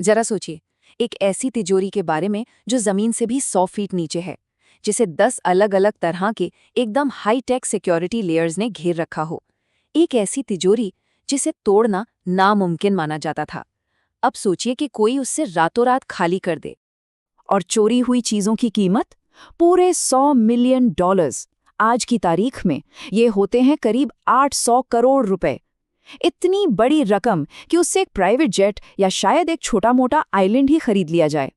जरा सोचिए, एक ऐसी तिजोरी के बारे में जो जमीन से भी 100 फीट नीचे है, जिसे 10 अलग अलग तरह के एकदम हाई टेक सिक्योरिटी लेयर्स ने घेर रखा हो। एक ऐसी तिजोरी जिसे तोड़ना नामुमकिन माना जाता था। अब सोचिए कि कोई उससे रातों रात खाली कर दे। और चोरी हुई चीजों की कीमत पूरे $100 मिलियन। आज की तारीख में ये होते हैं करीब 800 करोड़ रुपए। इतनी बड़ी रकम कि उससे एक प्राइवेट जेट या शायद एक छोटा मोटा आइलैंड ही खरीद लिया जाए।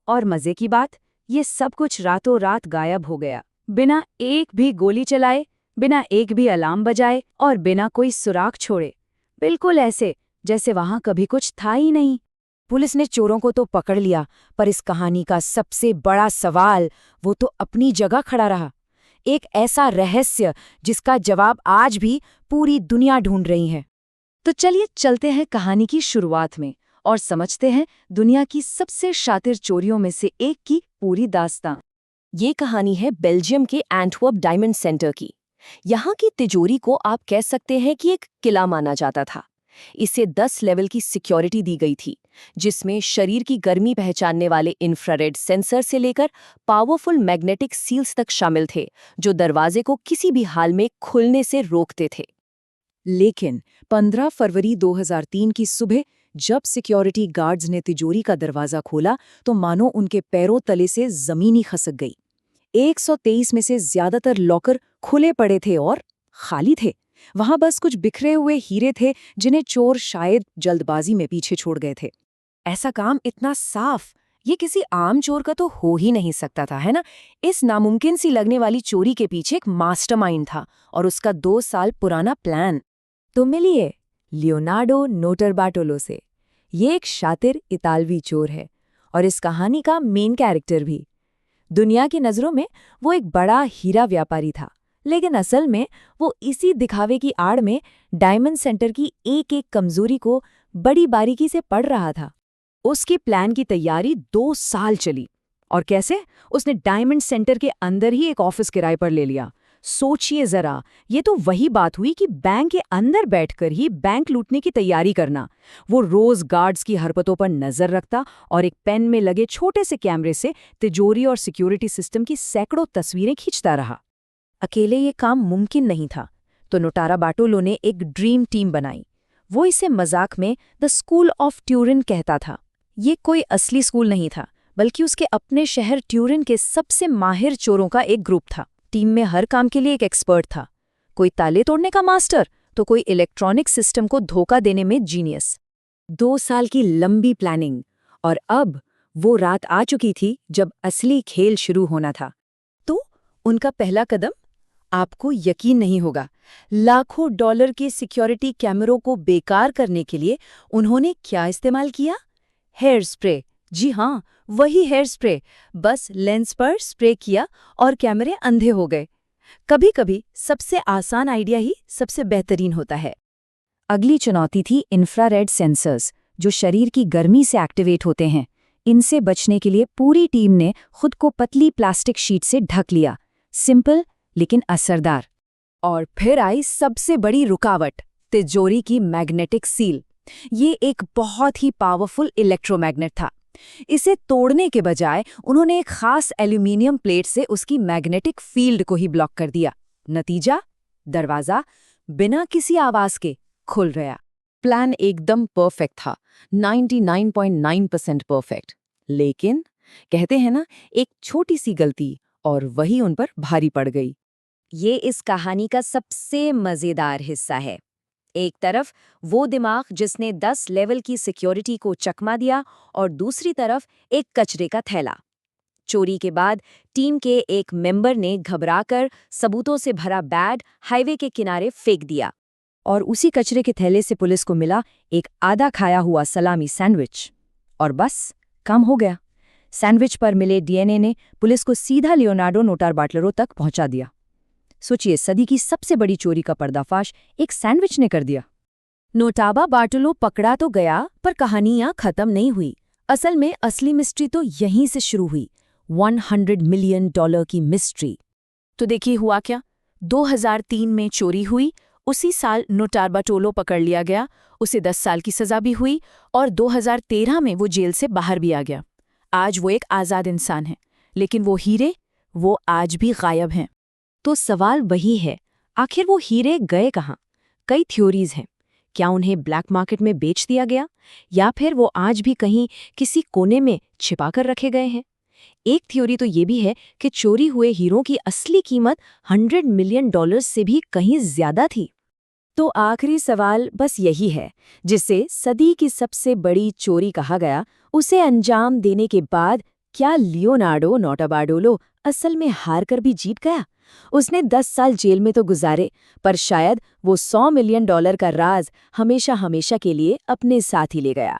और मजे की बात, ये सब कुछ रातों रात गायब हो गया, बिना एक भी गोली चलाए, बिना एक भी अलार्म बजाए और बिना कोई सुराग छोड़े। बिल्कुल ऐसे जैसे वहां कभी कुछ था ही नहीं। पुलिस ने चोरों को तो पकड़ लिया, पर इस कहानी का सबसे बड़ा सवाल वो तो अपनी जगह खड़ा रहा। एक ऐसा रहस्य जिसका जवाब आज भी पूरी दुनिया ढूंढ रही है। तो चलिए चलते हैं कहानी की शुरुआत में और समझते हैं दुनिया की सबसे शातिर चोरियों में से एक की पूरी दास्तां। ये कहानी है बेल्जियम के एंटवर्प डायमंड सेंटर की। यहाँ की तिजोरी को आप कह सकते हैं कि एक किला माना जाता था। इसे 10 लेवल की सिक्योरिटी दी गई थी, जिसमें शरीर की गर्मी पहचानने वाले इंफ्रारेड सेंसर से लेकर पावरफुल मैग्नेटिक सील्स तक शामिल थे, जो दरवाजे को किसी भी हाल में खुलने से रोकते थे। लेकिन 15 फरवरी 2003 की सुबह जब सिक्योरिटी गार्ड्स ने तिजोरी का दरवाजा खोला तो मानो उनके पैरों तले से जमीन ही खसक गई। 123 में से ज्यादातर लॉकर खुले पड़े थे और खाली थे। वहां बस कुछ बिखरे हुए हीरे थे जिन्हें चोर शायद जल्दबाजी में पीछे छोड़ गए थे। ऐसा काम इतना साफ ये किसी आम चोर का तो हो ही नहीं सकता था, है ना? इस नामुमकिन सी लगने वाली चोरी के पीछे एक मास्टरमाइंड था और उसका 2 साल पुराना प्लान। तो मिलिए लियोनार्डो नोटारबार्टोलो से। ये एक शातिर इतालवी चोर है और इस कहानी का मेन कैरेक्टर भी। दुनिया की नज़रों में वो एक बड़ा हीरा व्यापारी था, लेकिन असल में वो इसी दिखावे की आड़ में डायमंड सेंटर की एक एक कमजोरी को बड़ी बारीकी से पढ़ रहा था। उसके प्लान की तैयारी 2 साल चली। और कैसे? उसने डायमंड सेंटर के अंदर ही एक ऑफिस किराए पर ले लिया। सोचिए जरा, ये तो वही बात हुई कि बैंक के अंदर बैठकर ही बैंक लूटने की तैयारी करना। वो रोज गार्ड्स की हरकतों पर नजर रखता और एक पेन में लगे छोटे से कैमरे से तिजोरी और सिक्योरिटी सिस्टम की सैकड़ों तस्वीरें खींचता रहा। अकेले ये काम मुमकिन नहीं था, तो नोटारबार्टोलो ने एक ड्रीम टीम बनाई। वो इसे मजाक में द स्कूल ऑफ ट्यूरिन कहता था। ये कोई असली स्कूल नहीं था, बल्कि उसके अपने शहर ट्यूरिन के सबसे माहिर चोरों का एक ग्रुप था। टीम में हर काम के लिए एक एक्सपर्ट था। कोई ताले तोड़ने का मास्टर, तो कोई इलेक्ट्रॉनिक सिस्टम को धोखा देने में जीनियस। 2 साल की लंबी प्लानिंग, और अब वो रात आ चुकी थी जब असली खेल शुरू होना था। तो उनका पहला कदम, आपको यकीन नहीं होगा, लाखों डॉलर के सिक्योरिटी कैमरों को बेकार करने के लिए उन्होंने क्या इस्तेमाल किया? Hair spray. जी हाँ, वही हेयर स्प्रे। बस लेंस पर स्प्रे किया और कैमरे अंधे हो गए। कभी-कभी सबसे आसान आइडिया ही सबसे बेहतरीन होता है। अगली चुनौती थी इंफ्रारेड सेंसर्स, जो शरीर की गर्मी से एक्टिवेट होते हैं। इनसे बचने के लिए पूरी टीम ने खुद को पतली प्लास्टिक शीट से ढक लिया। सिंपल लेकिन असरदार। और फिर आई सबसे बड़ी रुकावट, तिजोरी की मैग्नेटिक सील। ये एक बहुत ही पावरफुल इलेक्ट्रोमैग्नेट था। इसे तोड़ने के बजाय उन्होंने एक खास एल्यूमिनियम प्लेट से उसकी मैग्नेटिक फील्ड को ही ब्लॉक कर दिया। नतीजा, दरवाजा बिना किसी आवाज के खुल गया। प्लान एकदम परफेक्ट था, 99.9% परफेक्ट। लेकिन कहते हैं ना, एक छोटी सी गलती और वही उन पर भारी पड़ गई। ये इस कहानी का सबसे मजेदार हिस्सा है। एक तरफ वो दिमाग जिसने 10 लेवल की सिक्योरिटी को चकमा दिया, और दूसरी तरफ एक कचरे का थैला। चोरी के बाद टीम के एक मेंबर ने घबराकर सबूतों से भरा बैग हाईवे के किनारे फेंक दिया, और उसी कचरे के थैले से पुलिस को मिला एक आधा खाया हुआ सलामी सैंडविच। और बस काम हो गया। सैंडविच पर मिले डीएनए ने पुलिस को सीधा लियोनार्डो नोटारबार्टोलो तक पहुंचा दिया। सोचिए, सदी की सबसे बड़ी चोरी का पर्दाफाश एक सैंडविच ने कर दिया। नोटारबार्टोलो पकड़ा तो गया, पर कहानी यहाँ खत्म नहीं हुई। असल में असली मिस्ट्री तो यहीं से शुरू हुई, $100 मिलियन की मिस्ट्री। तो देखिए हुआ क्या। 2003 में चोरी हुई उसी साल नोटार्बाटोलो पकड़ लिया गया, उसे 10 साल की सजा भी हुई और 2013 में वो जेल से बाहर भी आ गया। आज वो एक आज़ाद इंसान है, लेकिन वो हीरे, वो आज भी गायब हैं। तो सवाल वही है, आखिर वो हीरे गए कहाँ? कई थ्योरीज हैं। क्या उन्हें ब्लैक मार्केट में बेच दिया गया, या फिर वो आज भी कहीं किसी कोने में छिपा कर रखे गए हैं? एक थ्योरी तो ये भी है कि चोरी हुए हीरों की असली कीमत $100 मिलियन से भी कहीं ज्यादा थी। तो आखिरी सवाल बस यही है, जिसे सदी की सबसे बड़ी चोरी कहा गया, उसे अंजाम देने के बाद क्या लियोनार्डो नोटार्बाटोलो असल में हार कर भी जीत गया? उसने 10 साल जेल में तो गुजारे, पर शायद वो $100 मिलियन का राज हमेशा हमेशा के लिए अपने साथ ही ले गया।